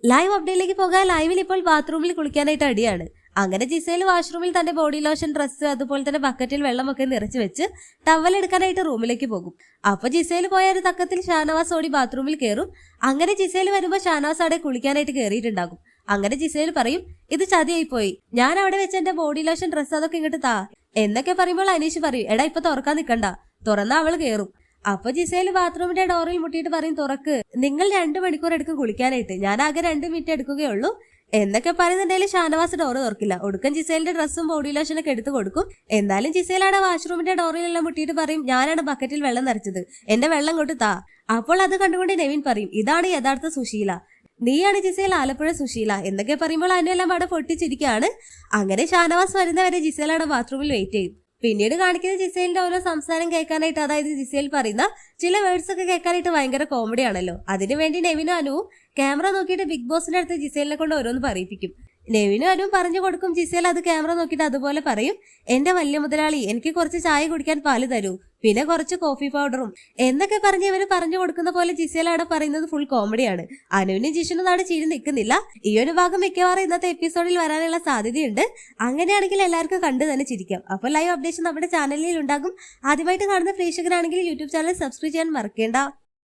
Live അപ്ഡേറ്റിലേക്ക് പോകാൻ ലൈവിൽ ഇപ്പോൾ ബാത്റൂമിൽ കുളിക്കാനായിട്ട് അടിയാണ്. അങ്ങനെ ജിസേൽ വാഷ്റൂമിൽ തന്റെ ബോഡി ലോഷൻ, ഡ്രസ്സ്, അതുപോലെ തന്നെ ബക്കറ്റിൽ വെള്ളമൊക്കെ നിറച്ചു വെച്ച് ടവൽ എടുക്കാനായിട്ട് റൂമിലേക്ക് പോകും. അപ്പൊ ജിസേൽ പോയ ഒരു തക്കത്തിൽ ഷാനവാസ് ഓടി ബാത്റൂമിൽ കയറും. അങ്ങനെ ജിസേൽ വരുമ്പോൾ ഷാനവാസ് അവിടെ കുളിക്കാനായിട്ട് കയറിയിട്ടുണ്ടാകും. അങ്ങനെ ജിസേൽ പറയും, ഇത് ചതിയായി പോയി, ഞാൻ അവിടെ വെച്ച് എന്റെ ബോഡി ലോഷൻ, ഡ്രസ്സ് അതൊക്കെ ഇങ്ങോട്ട് താ എന്നൊക്കെ പറയുമ്പോൾ അനീഷ് പറയും, എടാ ഇപ്പൊ തുറക്കാൻ നിക്കണ്ട, തുറന്നാ അവള് കയറും. അപ്പൊ ജിസേൽ ബാത്റൂമിന്റെ ഡോറിൽ മുട്ടിയിട്ട് പറയും, തുറക്ക്, നിങ്ങൾ 2 മണിക്കൂർ എടുക്കും കുളിക്കാനായിട്ട്, ഞാൻ ആകെ 2 മിനിറ്റ് എടുക്കുകയുള്ളൂ എന്നൊക്കെ പറയുന്നുണ്ടെങ്കിൽ ഷാനവാസ് ഡോറ് തുറക്കില്ല. ഒടുക്കം ജിസേലിന്റെ ഡ്രസ്സും ബോഡി ലോഷനൊക്കെ എടുത്തു കൊടുക്കും. എന്നാലും ജിസേലാണ് വാഷ്റൂമിന്റെ ഡോറിലെല്ലാം മുട്ടിയിട്ട് പറയും, ഞാനാണ് ബക്കറ്റിൽ വെള്ളം നിറച്ചത്, എന്റെ വെള്ളം കൊണ്ട് താ. അപ്പോൾ അത് കണ്ടുകൊണ്ട് നെവിൻ പറയും, ഇതാണ് യഥാർത്ഥ സുശീല, നീയാണ് ജിസേൽ ആലപ്പുഴ സുശീല എന്നൊക്കെ പറയുമ്പോൾ അതിനെല്ലാം അവിടെ പൊട്ടിച്ചിരിക്കുകയാണ്. അങ്ങനെ ഷാനവാസ് വരുന്നവരെ ജിസേലാണ് ബാത്റൂമിൽ വെയിറ്റ് ചെയ്യും. പിന്നീട് കാണിക്കുന്ന ജിസേലിന്റെ ഓരോ സംസാരം കേൾക്കാനായിട്ട്, അതായത് ജിസേൽ പറയുന്ന ചില വേർഡ്സ് ഒക്കെ കേൾക്കാനായിട്ട് ഭയങ്കര കോമഡി ആണല്ലോ. അതിനുവേണ്ടി നെവിനും അനുവും ക്യാമറ നോക്കിയിട്ട് ബിഗ് ബോസിന്റെ അടുത്ത് ജിസേലിനെ കൊണ്ട് ഓരോന്ന് പറയിപ്പിക്കും. നെവിനും അനുവും പറഞ്ഞു കൊടുക്കും. ജിസേൽ അത് ക്യാമറ നോക്കിയിട്ട് അതുപോലെ പറയും, എന്റെ വലിയ മുതലാളി, എനിക്ക് കുറച്ച് ചായ കുടിക്കാൻ പാല് തരൂ, പിന്നെ കുറച്ച് കോഫി പൗഡറും എന്നൊക്കെ പറഞ്ഞ് ഇവര് പറഞ്ഞു കൊടുക്കുന്ന പോലെ ജിസേൽ അവിടെ പറയുന്നത് ഫുൾ കോമഡിയാണ്. അനുവിനും ജിഷനും നാട് ചിരി നിൽക്കുന്നില്ല. ഈ ഒരു ഭാഗം മിക്കവാറും ഇന്നത്തെ എപ്പിസോഡിൽ വരാനുള്ള സാധ്യതയുണ്ട്. അങ്ങനെയാണെങ്കിൽ എല്ലാവർക്കും കണ്ടു തന്നെ ചിരിക്കാം. അപ്പോൾ ലൈവ് അപ്ഡേഷൻ നമ്മുടെ ചാനലിൽ ഉണ്ടാകും. ആദ്യമായിട്ട് കാണുന്ന പ്രേക്ഷകരാണെങ്കിൽ യൂട്യൂബ് ചാനൽ സബ്സ്ക്രൈബ് ചെയ്യാൻ മറക്കേണ്ട.